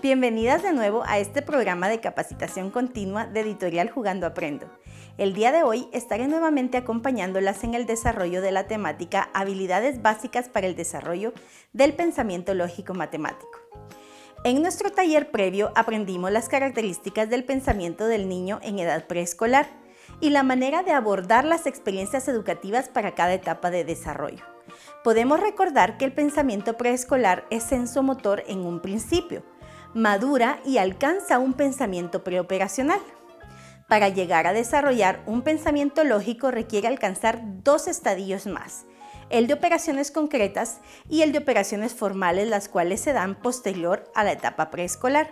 Bienvenidas de nuevo a este programa de capacitación continua de Editorial Jugando Aprendo. El día de hoy estaré nuevamente acompañándolas en el desarrollo de la temática Habilidades básicas para el desarrollo del pensamiento lógico matemático. En nuestro taller previo aprendimos las características del pensamiento del niño en edad preescolar y la manera de abordar las experiencias educativas para cada etapa de desarrollo. Podemos recordar que el pensamiento preescolar es sensomotor en un principio, madura y alcanza un pensamiento preoperacional. Para llegar a desarrollar un pensamiento lógico requiere alcanzar dos estadios más, el de operaciones concretas y el de operaciones formales, las cuales se dan posterior a la etapa preescolar.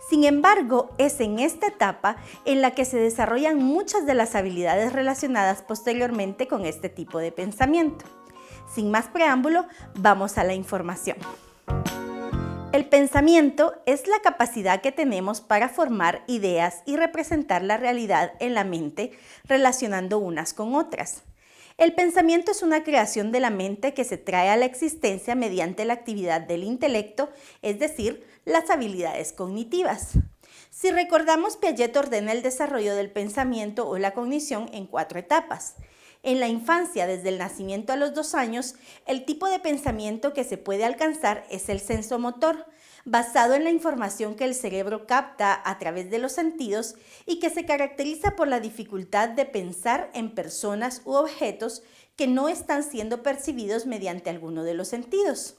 Sin embargo, es en esta etapa en la que se desarrollan muchas de las habilidades relacionadas posteriormente con este tipo de pensamiento. Sin más preámbulo, vamos a la información. El pensamiento es la capacidad que tenemos para formar ideas y representar la realidad en la mente relacionando unas con otras. El pensamiento es una creación de la mente que se trae a la existencia mediante la actividad del intelecto, es decir, las habilidades cognitivas. Si recordamos, Piaget ordena el desarrollo del pensamiento o la cognición en 4 etapas. En la infancia, desde el nacimiento a los 2 años, el tipo de pensamiento que se puede alcanzar es el sensomotor, basado en la información que el cerebro capta a través de los sentidos y que se caracteriza por la dificultad de pensar en personas u objetos que no están siendo percibidos mediante alguno de los sentidos.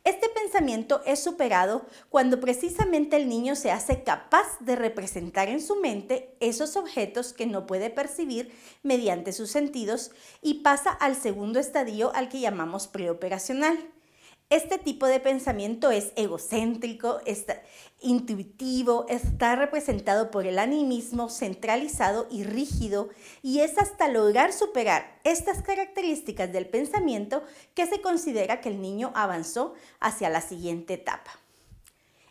Este pensamiento es superado cuando precisamente el niño se hace capaz de representar en su mente esos objetos que no puede percibir mediante sus sentidos y pasa al segundo estadio al que llamamos preoperacional. Este tipo de pensamiento es egocéntrico, intuitivo, está representado por el animismo centralizado y rígido y es hasta lograr superar estas características del pensamiento que se considera que el niño avanzó hacia la siguiente etapa.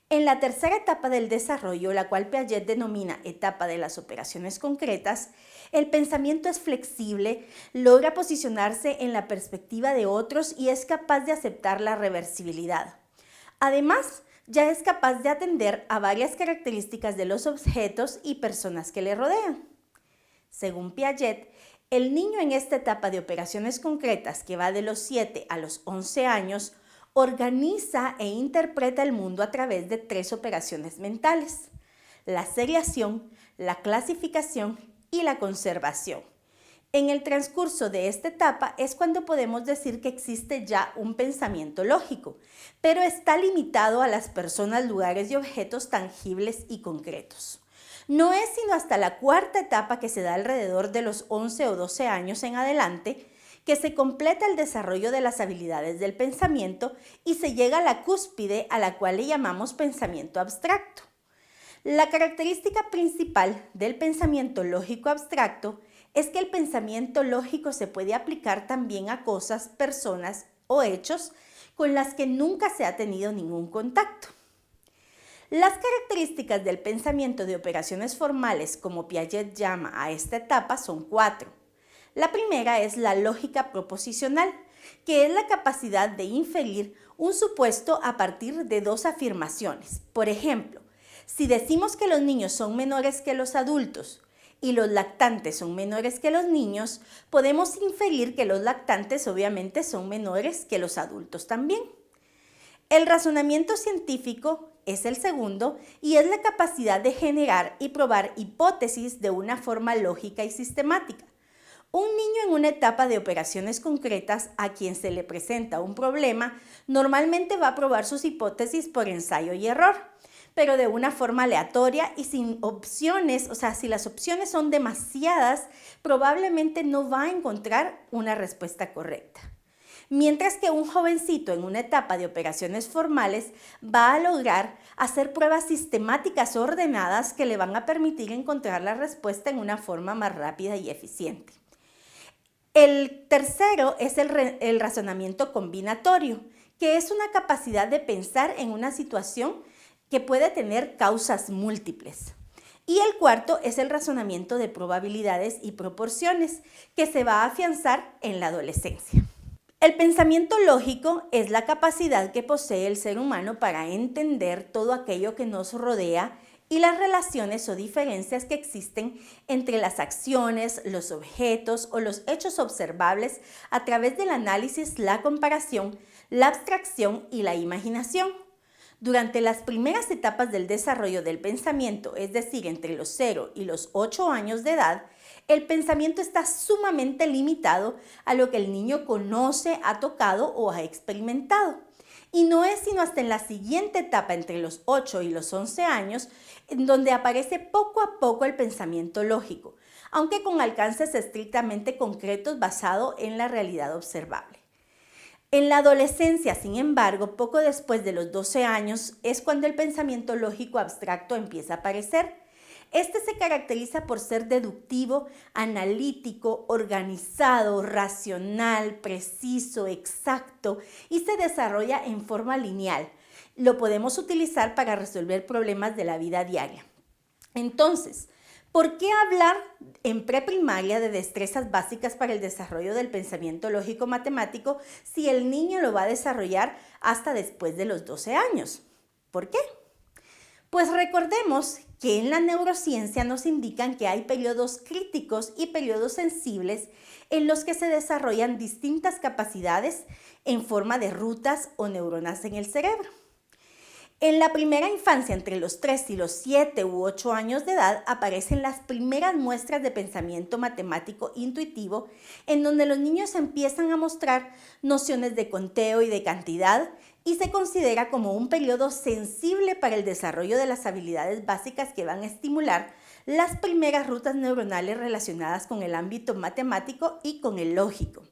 En la tercera etapa del desarrollo, la cual Piaget denomina etapa de las operaciones concretas, el pensamiento es flexible, logra posicionarse en la perspectiva de otros y es capaz de aceptar la reversibilidad. Además, ya es capaz de atender a varias características de los objetos y personas que le rodean. Según Piaget, el niño en esta etapa de operaciones concretas, que va de los 7 a los 11 años, organiza e interpreta el mundo a través de 3 operaciones mentales: la seriación, la clasificación y la conservación. En el transcurso de esta etapa es cuando podemos decir que existe ya un pensamiento lógico, pero está limitado a las personas, lugares y objetos tangibles y concretos. No es sino hasta la cuarta etapa, que se da alrededor de los 11 o 12 años en adelante, que se completa el desarrollo de las habilidades del pensamiento y se llega a la cúspide, a la cual le llamamos pensamiento abstracto. La característica principal del pensamiento lógico abstracto es que el pensamiento lógico se puede aplicar también a cosas, personas o hechos con las que nunca se ha tenido ningún contacto. Las características del pensamiento de operaciones formales, como Piaget llama a esta etapa, son 4. La primera es la lógica proposicional, que es la capacidad de inferir un supuesto a partir de 2 afirmaciones. Por ejemplo, si decimos que los niños son menores que los adultos y los lactantes son menores que los niños, podemos inferir que los lactantes obviamente son menores que los adultos también. El razonamiento científico es el segundo y es la capacidad de generar y probar hipótesis de una forma lógica y sistemática. Un niño en una etapa de operaciones concretas a quien se le presenta un problema normalmente va a probar sus hipótesis por ensayo y error, pero de una forma aleatoria y sin opciones. O sea, si las opciones son demasiadas, probablemente no va a encontrar una respuesta correcta. Mientras que un jovencito en una etapa de operaciones formales va a lograr hacer pruebas sistemáticas ordenadas que le van a permitir encontrar la respuesta en una forma más rápida y eficiente. El tercero es el razonamiento combinatorio, que es una capacidad de pensar en una situación que puede tener causas múltiples. Y el cuarto es el razonamiento de probabilidades y proporciones, que se va a afianzar en la adolescencia. El pensamiento lógico es la capacidad que posee el ser humano para entender todo aquello que nos rodea y las relaciones o diferencias que existen entre las acciones, los objetos o los hechos observables a través del análisis, la comparación, la abstracción y la imaginación. Durante las primeras etapas del desarrollo del pensamiento, es decir, entre los 0 y los 8 años de edad, el pensamiento está sumamente limitado a lo que el niño conoce, ha tocado o ha experimentado. Y no es sino hasta en la siguiente etapa, entre los 8 y los 11 años, en donde aparece poco a poco el pensamiento lógico, aunque con alcances estrictamente concretos basado en la realidad observable. En la adolescencia, sin embargo, poco después de los 12 años, es cuando el pensamiento lógico abstracto empieza a aparecer. Este se caracteriza por ser deductivo, analítico, organizado, racional, preciso, exacto y se desarrolla en forma lineal. Lo podemos utilizar para resolver problemas de la vida diaria. Entonces, ¿por qué hablar en preprimaria de destrezas básicas para el desarrollo del pensamiento lógico matemático si el niño lo va a desarrollar hasta después de los 12 años? ¿Por qué? Pues recordemos que en la neurociencia nos indican que hay periodos críticos y periodos sensibles en los que se desarrollan distintas capacidades en forma de rutas o neuronas en el cerebro. En la primera infancia, entre los 3 y los 7 u 8 años de edad, aparecen las primeras muestras de pensamiento matemático intuitivo, en donde los niños empiezan a mostrar nociones de conteo y de cantidad, y se considera como un periodo sensible para el desarrollo de las habilidades básicas que van a estimular las primeras rutas neuronales relacionadas con el ámbito matemático y con el lógico.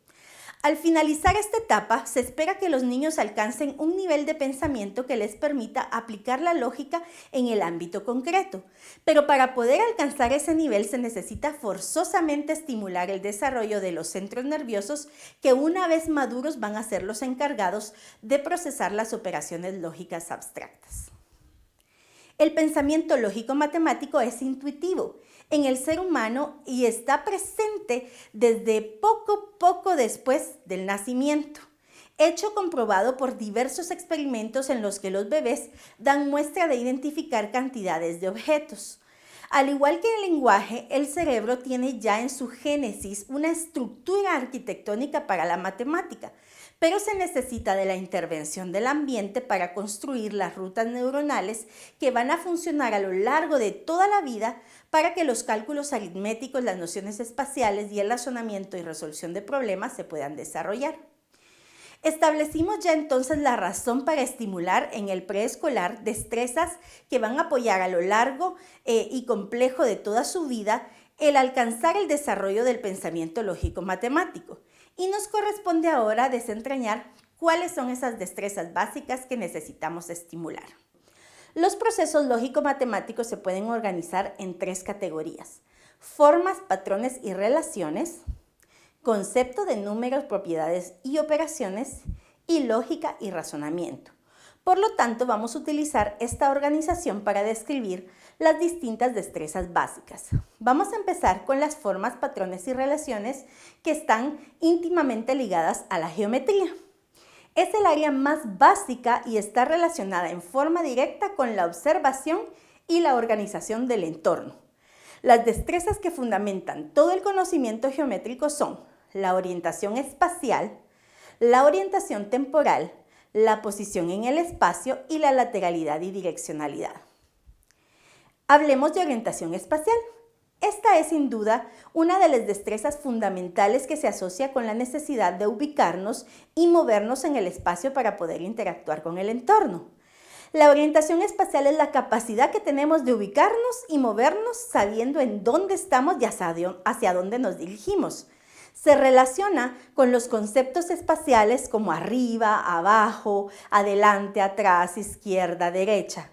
Al finalizar esta etapa, se espera que los niños alcancen un nivel de pensamiento que les permita aplicar la lógica en el ámbito concreto. Pero para poder alcanzar ese nivel se necesita forzosamente estimular el desarrollo de los centros nerviosos que una vez maduros van a ser los encargados de procesar las operaciones lógicas abstractas. El pensamiento lógico-matemático es intuitivo en el ser humano y está presente desde poco después del nacimiento, hecho comprobado por diversos experimentos en los que los bebés dan muestra de identificar cantidades de objetos. Al igual que el lenguaje, el cerebro tiene ya en su génesis una estructura arquitectónica para la matemática, pero se necesita de la intervención del ambiente para construir las rutas neuronales que van a funcionar a lo largo de toda la vida para que los cálculos aritméticos, las nociones espaciales y el razonamiento y resolución de problemas se puedan desarrollar. Establecimos ya entonces la razón para estimular en el preescolar destrezas que van a apoyar a lo largo y complejo de toda su vida el alcanzar el desarrollo del pensamiento lógico-matemático. Y nos corresponde ahora desentrañar cuáles son esas destrezas básicas que necesitamos estimular. Los procesos lógico-matemáticos se pueden organizar en 3 categorías: formas, patrones y relaciones, concepto de números, propiedades y operaciones, y lógica y razonamiento. Por lo tanto, vamos a utilizar esta organización para describir las distintas destrezas básicas. Vamos a empezar con las formas, patrones y relaciones que están íntimamente ligadas a la geometría. Es el área más básica y está relacionada en forma directa con la observación y la organización del entorno. Las destrezas que fundamentan todo el conocimiento geométrico son la orientación espacial, la orientación temporal, la posición en el espacio y la lateralidad y direccionalidad. Hablemos de orientación espacial. Esta es sin duda una de las destrezas fundamentales que se asocia con la necesidad de ubicarnos y movernos en el espacio para poder interactuar con el entorno. La orientación espacial es la capacidad que tenemos de ubicarnos y movernos sabiendo en dónde estamos y hacia dónde nos dirigimos. Se relaciona con los conceptos espaciales como arriba, abajo, adelante, atrás, izquierda, derecha.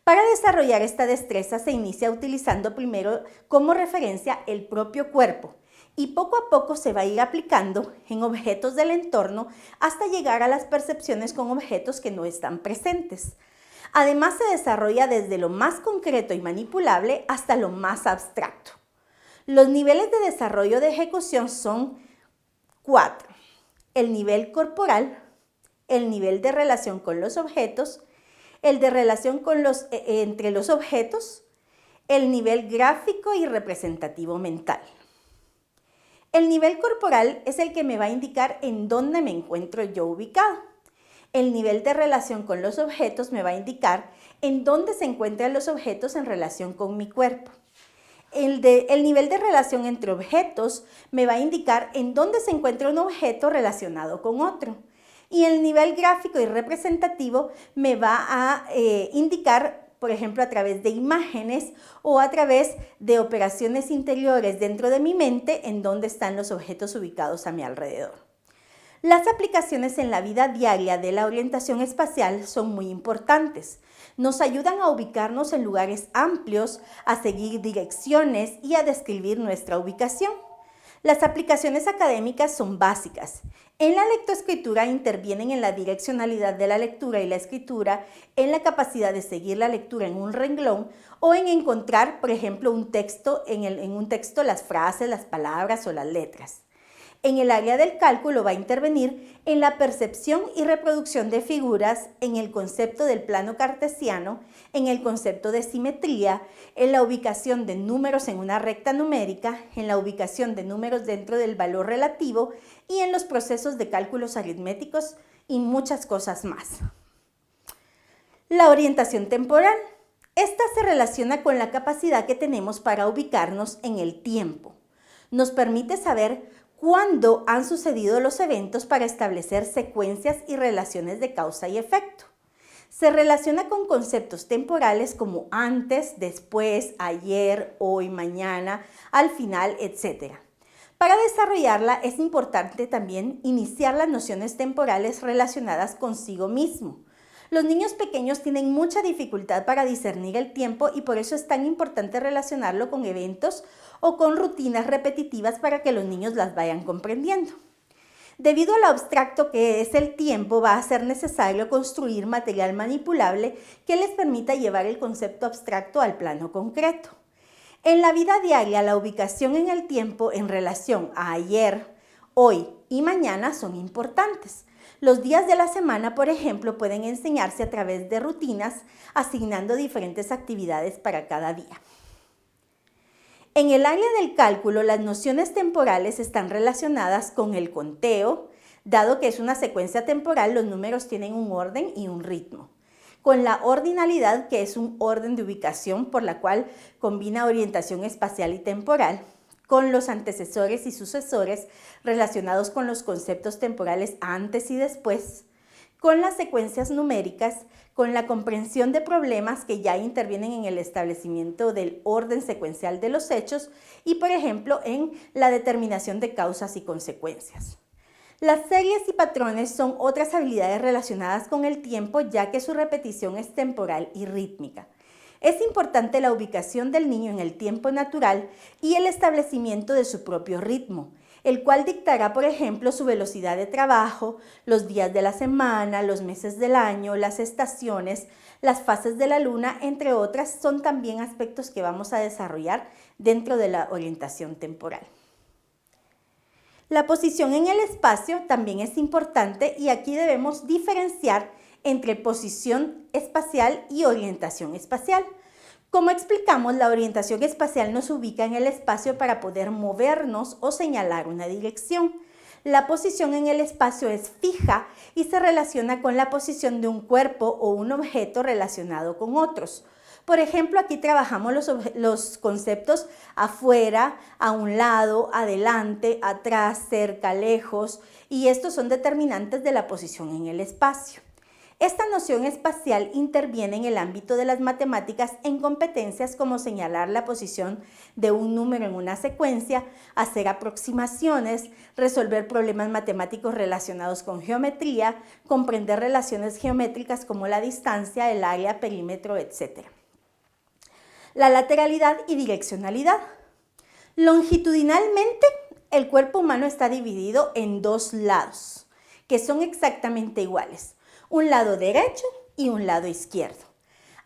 Para desarrollar esta destreza se inicia utilizando primero como referencia el propio cuerpo y poco a poco se va a ir aplicando en objetos del entorno hasta llegar a las percepciones con objetos que no están presentes. Además se desarrolla desde lo más concreto y manipulable hasta lo más abstracto. Los niveles de desarrollo de ejecución son 4. el nivel corporal, el nivel de relación con los objetos, el de relación con entre los objetos, el nivel gráfico y representativo mental. El nivel corporal es el que me va a indicar en dónde me encuentro yo ubicado. El nivel de relación con los objetos me va a indicar en dónde se encuentran los objetos en relación con mi cuerpo. El nivel de relación entre objetos me va a indicar en dónde se encuentra un objeto relacionado con otro. Y el nivel gráfico y representativo me va a indicar, por ejemplo, a través de imágenes o a través de operaciones interiores dentro de mi mente en dónde están los objetos ubicados a mi alrededor. Las aplicaciones en la vida diaria de la orientación espacial son muy importantes. Nos ayudan a ubicarnos en lugares amplios, a seguir direcciones y a describir nuestra ubicación. Las aplicaciones académicas son básicas. En la lectoescritura intervienen en la direccionalidad de la lectura y la escritura, en la capacidad de seguir la lectura en un renglón o en encontrar, por ejemplo, un texto, en un texto las frases, las palabras o las letras. En el área del cálculo va a intervenir en la percepción y reproducción de figuras, en el concepto del plano cartesiano, en el concepto de simetría, en la ubicación de números en una recta numérica, en la ubicación de números dentro del valor relativo y en los procesos de cálculos aritméticos y muchas cosas más. La orientación temporal. Esta se relaciona con la capacidad que tenemos para ubicarnos en el tiempo. Nos permite saber cuándo han sucedido los eventos para establecer secuencias y relaciones de causa y efecto. Se relaciona con conceptos temporales como antes, después, ayer, hoy, mañana, al final, etc. Para desarrollarla es importante también iniciar las nociones temporales relacionadas consigo mismo. Los niños pequeños tienen mucha dificultad para discernir el tiempo y por eso es tan importante relacionarlo con eventos o con rutinas repetitivas para que los niños las vayan comprendiendo. Debido a lo abstracto que es el tiempo, va a ser necesario construir material manipulable que les permita llevar el concepto abstracto al plano concreto. En la vida diaria, la ubicación en el tiempo en relación a ayer, hoy y mañana son importantes. Los días de la semana, por ejemplo, pueden enseñarse a través de rutinas, asignando diferentes actividades para cada día. En el área del cálculo, las nociones temporales están relacionadas con el conteo. Dado que es una secuencia temporal, los números tienen un orden y un ritmo. Con la ordinalidad, que es un orden de ubicación por la cual combina orientación espacial y temporal, con los antecesores y sucesores relacionados con los conceptos temporales antes y después, con las secuencias numéricas, con la comprensión de problemas que ya intervienen en el establecimiento del orden secuencial de los hechos y, por ejemplo, en la determinación de causas y consecuencias. Las series y patrones son otras habilidades relacionadas con el tiempo, ya que su repetición es temporal y rítmica. Es importante la ubicación del niño en el tiempo natural y el establecimiento de su propio ritmo, el cual dictará, por ejemplo, su velocidad de trabajo, los días de la semana, los meses del año, las estaciones, las fases de la luna, entre otras, son también aspectos que vamos a desarrollar dentro de la orientación temporal. La posición en el espacio también es importante y aquí debemos diferenciar entre posición espacial y orientación espacial. Como explicamos, la orientación espacial nos ubica en el espacio para poder movernos o señalar una dirección. La posición en el espacio es fija y se relaciona con la posición de un cuerpo o un objeto relacionado con otros. Por ejemplo, aquí trabajamos los conceptos afuera, a un lado, adelante, atrás, cerca, lejos, y estos son determinantes de la posición en el espacio. Esta noción espacial interviene en el ámbito de las matemáticas en competencias como señalar la posición de un número en una secuencia, hacer aproximaciones, resolver problemas matemáticos relacionados con geometría, comprender relaciones geométricas como la distancia, el área, perímetro, etc. La lateralidad y direccionalidad. Longitudinalmente, el cuerpo humano está dividido en dos lados, que son exactamente iguales. Un lado derecho y un lado izquierdo.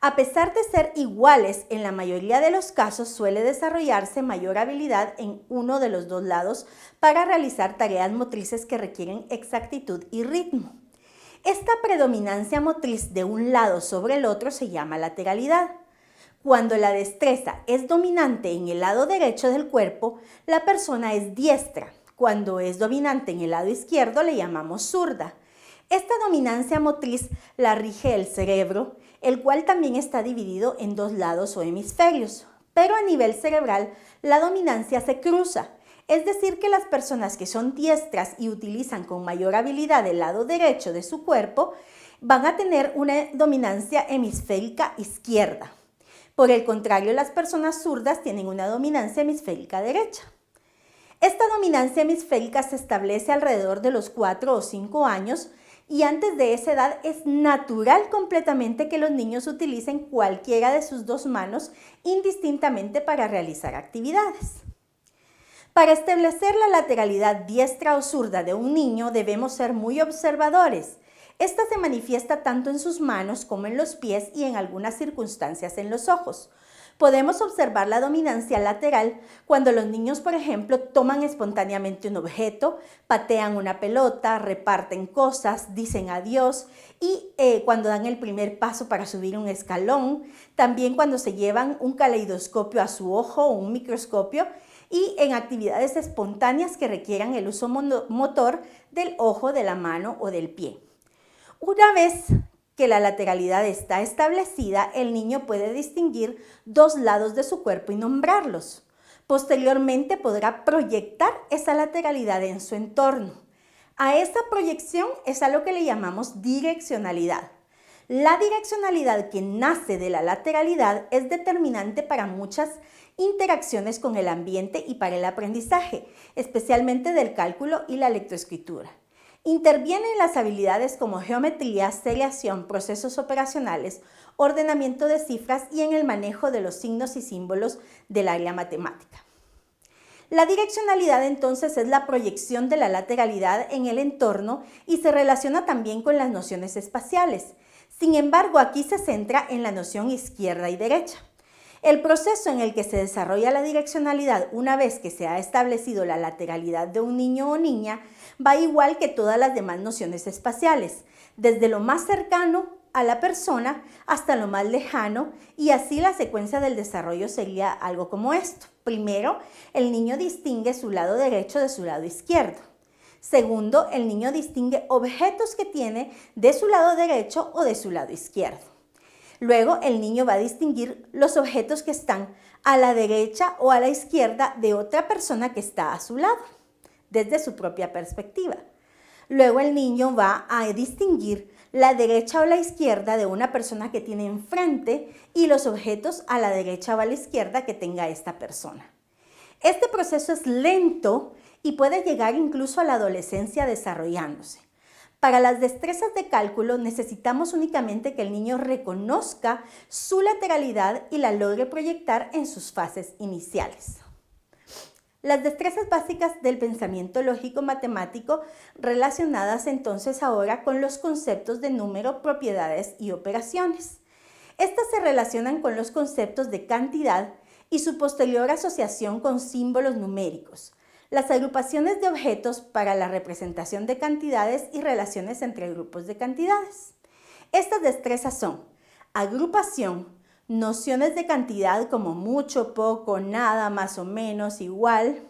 A pesar de ser iguales, en la mayoría de los casos suele desarrollarse mayor habilidad en uno de los dos lados para realizar tareas motrices que requieren exactitud y ritmo. Esta predominancia motriz de un lado sobre el otro se llama lateralidad. Cuando la destreza es dominante en el lado derecho del cuerpo, la persona es diestra. Cuando es dominante en el lado izquierdo, le llamamos zurda. Esta dominancia motriz la rige el cerebro, el cual también está dividido en dos lados o hemisferios. Pero a nivel cerebral, la dominancia se cruza. Es decir, que las personas que son diestras y utilizan con mayor habilidad el lado derecho de su cuerpo, van a tener una dominancia hemisférica izquierda. Por el contrario, las personas zurdas tienen una dominancia hemisférica derecha. Esta dominancia hemisférica se establece alrededor de los 4 o 5 años y antes de esa edad es natural completamente que los niños utilicen cualquiera de sus dos manos indistintamente para realizar actividades. Para establecer la lateralidad diestra o zurda de un niño debemos ser muy observadores. Esta se manifiesta tanto en sus manos como en los pies y en algunas circunstancias en los ojos. Podemos observar la dominancia lateral cuando los niños, por ejemplo, toman espontáneamente un objeto, patean una pelota, reparten cosas, dicen adiós y cuando dan el primer paso para subir un escalón, también cuando se llevan un caleidoscopio a su ojo o un microscopio y en actividades espontáneas que requieran el uso motor del ojo, de la mano o del pie. Una vez que la lateralidad está establecida, el niño puede distinguir dos lados de su cuerpo y nombrarlos. Posteriormente podrá proyectar esa lateralidad en su entorno. A esa proyección es a lo que le llamamos direccionalidad. La direccionalidad que nace de la lateralidad es determinante para muchas interacciones con el ambiente y para el aprendizaje, especialmente del cálculo y la lectoescritura. Interviene en las habilidades como geometría, seriación, procesos operacionales, ordenamiento de cifras y en el manejo de los signos y símbolos del área matemática. La direccionalidad entonces es la proyección de la lateralidad en el entorno y se relaciona también con las nociones espaciales. Sin embargo, aquí se centra en la noción izquierda y derecha. El proceso en el que se desarrolla la direccionalidad una vez que se ha establecido la lateralidad de un niño o niña va igual que todas las demás nociones espaciales, desde lo más cercano a la persona hasta lo más lejano, y así la secuencia del desarrollo sería algo como esto. Primero, el niño distingue su lado derecho de su lado izquierdo. Segundo, el niño distingue objetos que tiene de su lado derecho o de su lado izquierdo. Luego, el niño va a distinguir los objetos que están a la derecha o a la izquierda de otra persona que está a su lado, desde su propia perspectiva. Luego, el niño va a distinguir la derecha o la izquierda de una persona que tiene enfrente y los objetos a la derecha o a la izquierda que tenga esta persona. Este proceso es lento y puede llegar incluso a la adolescencia desarrollándose. Para las destrezas de cálculo necesitamos únicamente que el niño reconozca su lateralidad y la logre proyectar en sus fases iniciales. Las destrezas básicas del pensamiento lógico-matemático relacionadas entonces ahora con los conceptos de número, propiedades y operaciones. Estas se relacionan con los conceptos de cantidad y su posterior asociación con símbolos numéricos, las agrupaciones de objetos para la representación de cantidades y relaciones entre grupos de cantidades. Estas destrezas son agrupación, nociones de cantidad como mucho, poco, nada, más o menos, igual,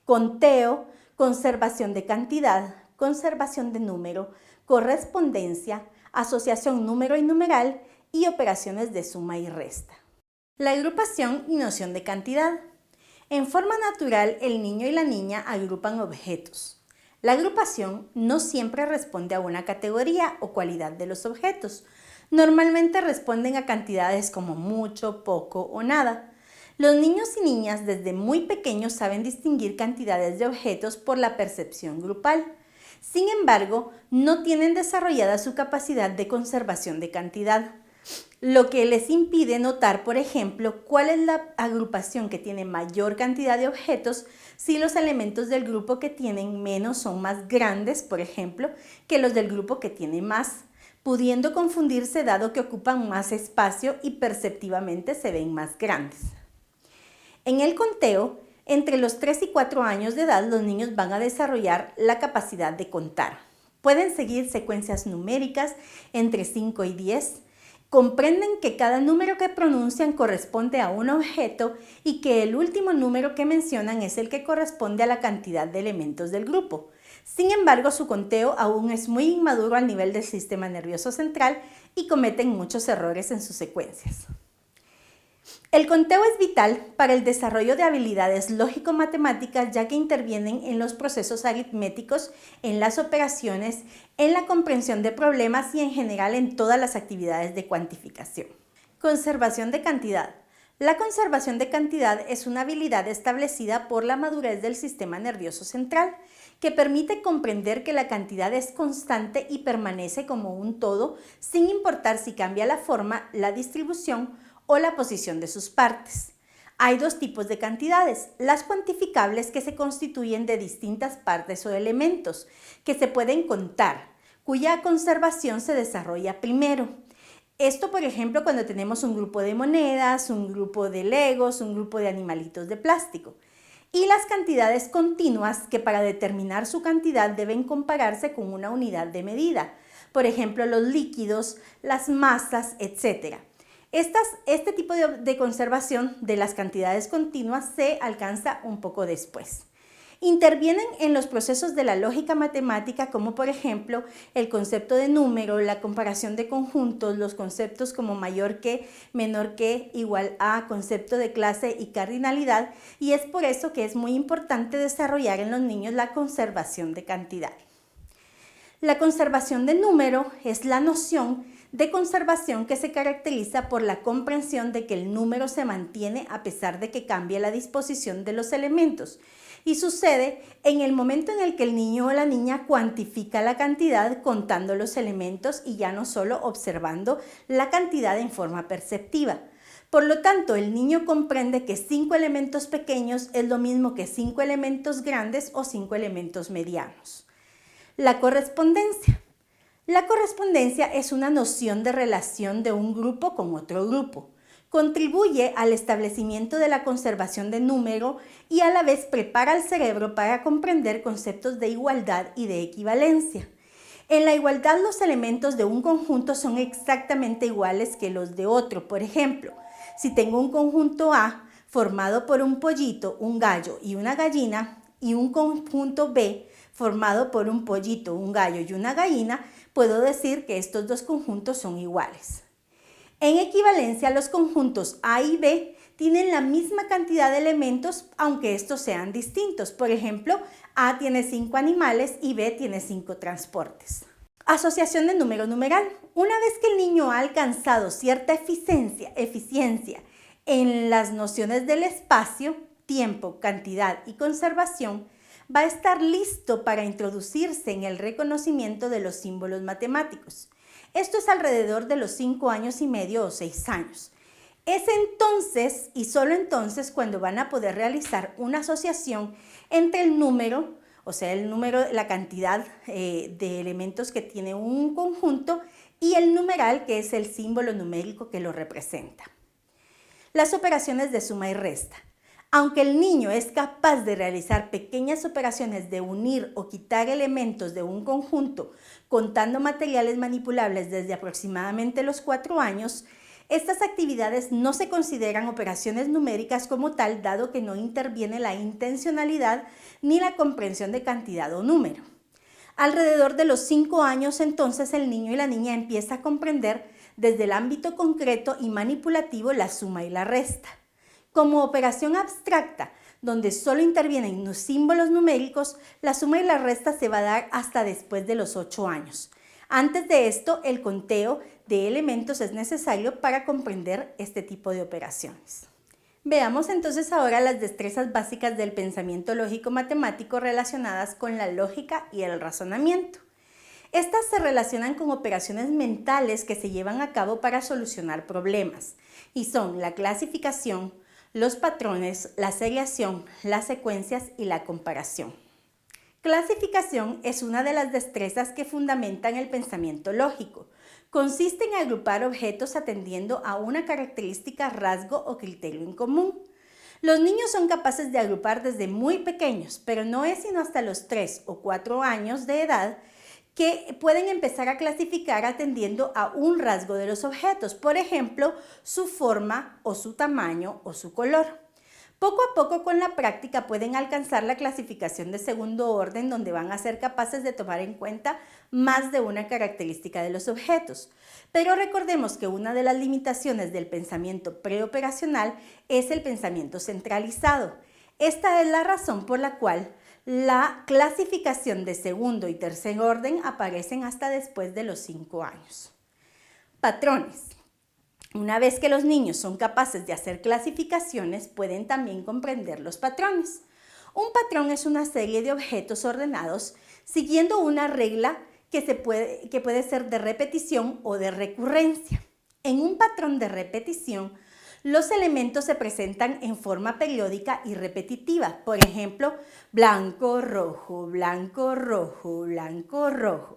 conteo, conservación de cantidad, conservación de número, correspondencia, asociación número y numeral y operaciones de suma y resta. La agrupación y noción de cantidad. En forma natural, el niño y la niña agrupan objetos. La agrupación no siempre responde a una categoría o cualidad de los objetos. Normalmente responden a cantidades como mucho, poco o nada. Los niños y niñas desde muy pequeños saben distinguir cantidades de objetos por la percepción grupal. Sin embargo, no tienen desarrollada su capacidad de conservación de cantidad, lo que les impide notar, por ejemplo, cuál es la agrupación que tiene mayor cantidad de objetos si los elementos del grupo que tienen menos son más grandes, por ejemplo, que los del grupo que tiene más. pudiendo confundirse dado que ocupan más espacio y perceptivamente se ven más grandes. En el conteo, entre los 3 y 4 años de edad, los niños van a desarrollar la capacidad de contar. Pueden seguir secuencias numéricas entre 5 y 10. Comprenden que cada número que pronuncian corresponde a un objeto y que el último número que mencionan es el que corresponde a la cantidad de elementos del grupo. Sin embargo, su conteo aún es muy inmaduro al nivel del sistema nervioso central y cometen muchos errores en sus secuencias. El conteo es vital para el desarrollo de habilidades lógico-matemáticas, ya que intervienen en los procesos aritméticos, en las operaciones, en la comprensión de problemas y en general en todas las actividades de cuantificación. Conservación de cantidad. La conservación de cantidad es una habilidad establecida por la madurez del sistema nervioso central, que permite comprender que la cantidad es constante y permanece como un todo, sin importar si cambia la forma, la distribución o la posición de sus partes. Hay dos tipos de cantidades: las cuantificables, que se constituyen de distintas partes o elementos que se pueden contar, cuya conservación se desarrolla primero. Esto, por ejemplo, cuando tenemos un grupo de monedas, un grupo de legos, un grupo de animalitos de plástico. Y las cantidades continuas, que para determinar su cantidad deben compararse con una unidad de medida, por ejemplo, los líquidos, las masas, etc. Este tipo de conservación de las cantidades continuas se alcanza un poco después. Intervienen en los procesos de la lógica matemática, como por ejemplo el concepto de número, la comparación de conjuntos, los conceptos como mayor que, menor que, igual a, concepto de clase y cardinalidad, y es por eso que es muy importante desarrollar en los niños la conservación de cantidad. La conservación de número es la noción de conservación que se caracteriza por la comprensión de que el número se mantiene a pesar de que cambie la disposición de los elementos, y sucede en el momento en el que el niño o la niña cuantifica la cantidad contando los elementos y ya no solo observando la cantidad en forma perceptiva. Por lo tanto, el niño comprende que 5 elementos pequeños es lo mismo que 5 elementos grandes o 5 elementos medianos. La correspondencia. La correspondencia es una noción de relación de un grupo con otro grupo. Contribuye al establecimiento de la conservación de número y a la vez prepara al cerebro para comprender conceptos de igualdad y de equivalencia. En la igualdad, los elementos de un conjunto son exactamente iguales que los de otro. Por ejemplo, si tengo un conjunto A formado por un pollito, un gallo y una gallina, y un conjunto B formado por un pollito, un gallo y una gallina, puedo decir que estos dos conjuntos son iguales. En equivalencia, los conjuntos A y B tienen la misma cantidad de elementos, aunque estos sean distintos. Por ejemplo, A tiene 5 animales y B tiene 5 transportes. Asociación de número-numeral. Una vez que el niño ha alcanzado cierta eficiencia en las nociones del espacio, tiempo, cantidad y conservación, va a estar listo para introducirse en el reconocimiento de los símbolos matemáticos. Esto es alrededor de los 5 años y medio o 6 años. Es entonces y solo entonces cuando van a poder realizar una asociación entre el número, o sea, la cantidad de elementos que tiene un conjunto, y el numeral, que es el símbolo numérico que lo representa. Las operaciones de suma y resta. Aunque el niño es capaz de realizar pequeñas operaciones de unir o quitar elementos de un conjunto contando materiales manipulables desde aproximadamente los 4 años, estas actividades no se consideran operaciones numéricas como tal, dado que no interviene la intencionalidad ni la comprensión de cantidad o número. Alrededor de los 5 años, entonces, el niño y la niña empieza a comprender desde el ámbito concreto y manipulativo la suma y la resta. Como operación abstracta, donde solo intervienen los símbolos numéricos, la suma y la resta se va a dar hasta después de los 8 años. Antes de esto, el conteo de elementos es necesario para comprender este tipo de operaciones. Veamos entonces ahora las destrezas básicas del pensamiento lógico-matemático relacionadas con la lógica y el razonamiento. Estas se relacionan con operaciones mentales que se llevan a cabo para solucionar problemas y son la clasificación, los patrones, la seriación, las secuencias y la comparación. Clasificación es una de las destrezas que fundamentan el pensamiento lógico. Consiste en agrupar objetos atendiendo a una característica, rasgo o criterio en común. Los niños son capaces de agrupar desde muy pequeños, pero no es sino hasta los 3 o 4 años de edad que pueden empezar a clasificar atendiendo a un rasgo de los objetos, por ejemplo, su forma o su tamaño o su color. Poco a poco con la práctica pueden alcanzar la clasificación de segundo orden, donde van a ser capaces de tomar en cuenta más de una característica de los objetos. Pero recordemos que una de las limitaciones del pensamiento preoperacional es el pensamiento centralizado. Esta es la razón por la cual la clasificación de segundo y tercer orden aparecen hasta después de los 5 años. Patrones. Una vez que los niños son capaces de hacer clasificaciones, pueden también comprender los patrones. Un patrón es una serie de objetos ordenados siguiendo una regla que puede ser de repetición o de recurrencia. En un patrón de repetición, los elementos se presentan en forma periódica y repetitiva. Por ejemplo, blanco, rojo, blanco, rojo, blanco, rojo.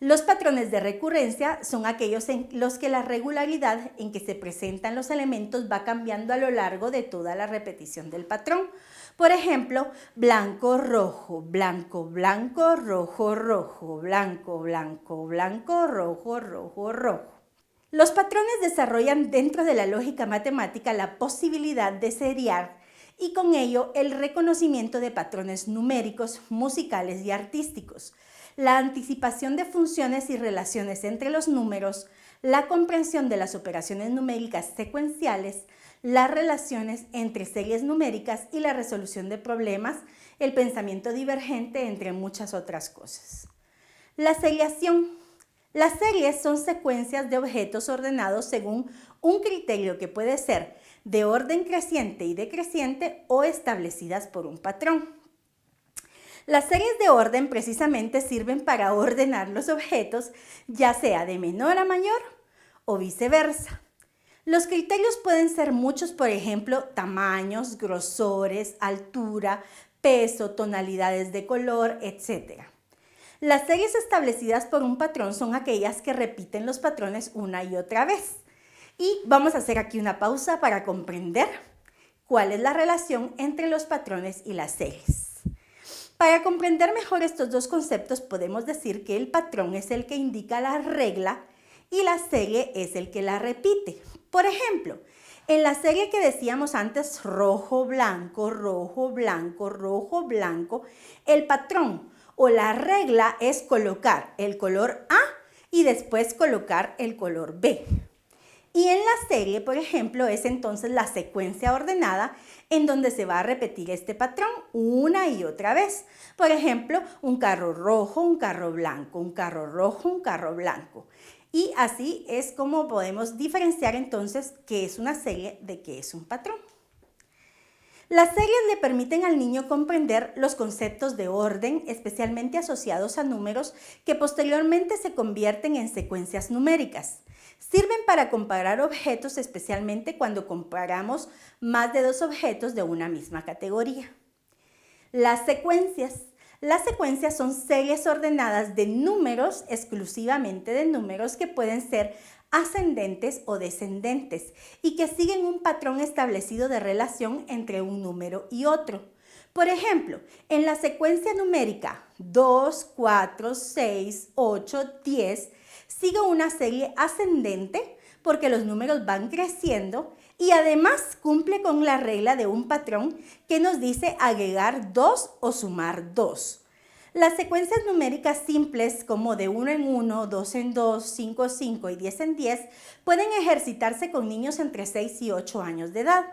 Los patrones de recurrencia son aquellos en los que la regularidad en que se presentan los elementos va cambiando a lo largo de toda la repetición del patrón. Por ejemplo, blanco, rojo, blanco, blanco, rojo, rojo, blanco, blanco, blanco, rojo, rojo, rojo. Los patrones desarrollan dentro de la lógica matemática la posibilidad de seriar y con ello el reconocimiento de patrones numéricos, musicales y artísticos, la anticipación de funciones y relaciones entre los números, la comprensión de las operaciones numéricas secuenciales, las relaciones entre series numéricas y la resolución de problemas, el pensamiento divergente, entre muchas otras cosas. La seriación. Las series son secuencias de objetos ordenados según un criterio que puede ser de orden creciente y decreciente o establecidas por un patrón. Las series de orden precisamente sirven para ordenar los objetos, ya sea de menor a mayor o viceversa. Los criterios pueden ser muchos, por ejemplo, tamaños, grosores, altura, peso, tonalidades de color, etc. Las series establecidas por un patrón son aquellas que repiten los patrones una y otra vez. Y vamos a hacer aquí una pausa para comprender cuál es la relación entre los patrones y las series. Para comprender mejor estos dos conceptos, podemos decir que el patrón es el que indica la regla y la serie es el que la repite. Por ejemplo, en la serie que decíamos antes, rojo, blanco, rojo, blanco, rojo, blanco, el patrón o la regla es colocar el color A y después colocar el color B. Y en la serie, por ejemplo, es entonces la secuencia ordenada en donde se va a repetir este patrón una y otra vez. Por ejemplo, un carro rojo, un carro blanco, un carro rojo, un carro blanco. Y así es como podemos diferenciar entonces qué es una serie de qué es un patrón. Las series le permiten al niño comprender los conceptos de orden, especialmente asociados a números que posteriormente se convierten en secuencias numéricas. Sirven para comparar objetos, especialmente cuando comparamos más de dos objetos de una misma categoría. Las secuencias. Las secuencias son series ordenadas de números, exclusivamente de números que pueden ser ascendentes o descendentes y que siguen un patrón establecido de relación entre un número y otro. Por ejemplo, en la secuencia numérica 2, 4, 6, 8, 10, sigue una serie ascendente porque los números van creciendo y además cumple con la regla de un patrón que nos dice agregar 2 o sumar 2. Las secuencias numéricas simples como de 1 en 1, 2 en 2, 5 en 5 y 10 en 10 pueden ejercitarse con niños entre 6 y 8 años de edad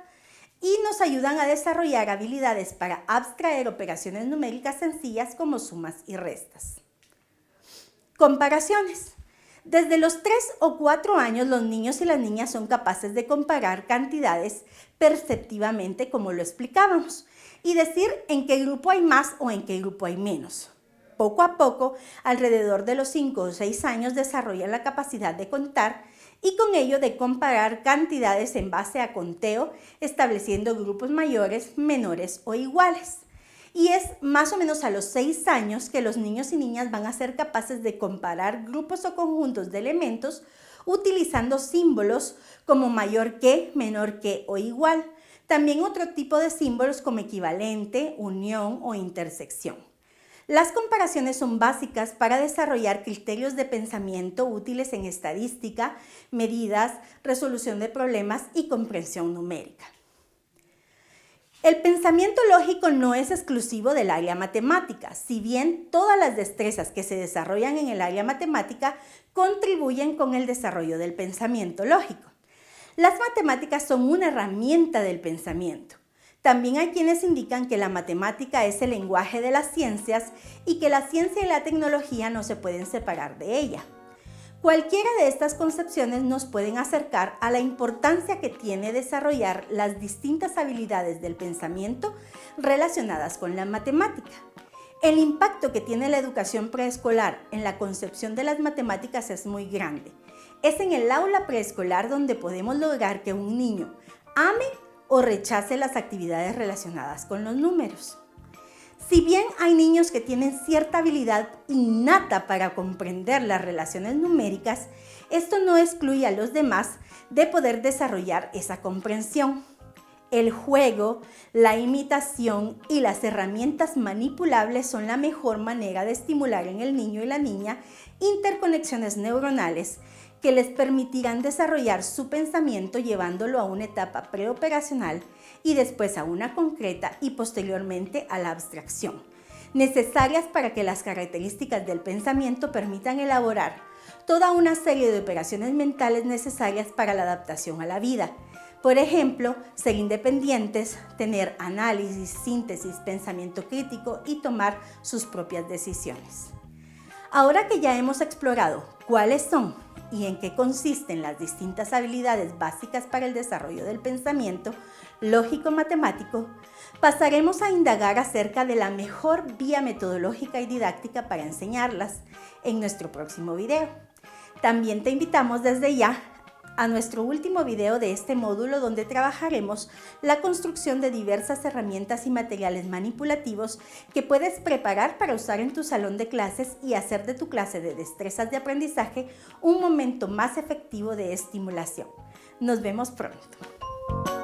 y nos ayudan a desarrollar habilidades para abstraer operaciones numéricas sencillas como sumas y restas. Comparaciones. Desde los 3 o 4 años los niños y las niñas son capaces de comparar cantidades perceptivamente como lo explicábamos y decir en qué grupo hay más o en qué grupo hay menos. Poco a poco, alrededor de los 5 o 6 años desarrollan la capacidad de contar y con ello de comparar cantidades en base a conteo, estableciendo grupos mayores, menores o iguales. y es más o menos a los 6 años que los niños y niñas van a ser capaces de comparar grupos o conjuntos de elementos utilizando símbolos como mayor que, menor que o igual. También otro tipo de símbolos como equivalente, unión o intersección. Las comparaciones son básicas para desarrollar criterios de pensamiento útiles en estadística, medidas, resolución de problemas y comprensión numérica. El pensamiento lógico no es exclusivo del área matemática, si bien todas las destrezas que se desarrollan en el área matemática contribuyen con el desarrollo del pensamiento lógico. Las matemáticas son una herramienta del pensamiento. También hay quienes indican que la matemática es el lenguaje de las ciencias y que la ciencia y la tecnología no se pueden separar de ella. Cualquiera de estas concepciones nos pueden acercar a la importancia que tiene desarrollar las distintas habilidades del pensamiento relacionadas con la matemática. El impacto que tiene la educación preescolar en la concepción de las matemáticas es muy grande. Es en el aula preescolar donde podemos lograr que un niño ame o rechace las actividades relacionadas con los números. Si bien hay niños que tienen cierta habilidad innata para comprender las relaciones numéricas, esto no excluye a los demás de poder desarrollar esa comprensión. El juego, la imitación y las herramientas manipulables son la mejor manera de estimular en el niño y la niña interconexiones neuronales que les permitirán desarrollar su pensamiento llevándolo a una etapa preoperacional y después a una concreta y posteriormente a la abstracción, necesarias para que las características del pensamiento permitan elaborar toda una serie de operaciones mentales necesarias para la adaptación a la vida. Por ejemplo, ser independientes, tener análisis, síntesis, pensamiento crítico y tomar sus propias decisiones. Ahora que ya hemos explorado cuáles son y en qué consisten las distintas habilidades básicas para el desarrollo del pensamiento lógico-matemático, pasaremos a indagar acerca de la mejor vía metodológica y didáctica para enseñarlas en nuestro próximo video. También te invitamos desde ya a nuestro último video de este módulo donde trabajaremos la construcción de diversas herramientas y materiales manipulativos que puedes preparar para usar en tu salón de clases y hacer de tu clase de destrezas de aprendizaje un momento más efectivo de estimulación. Nos vemos pronto.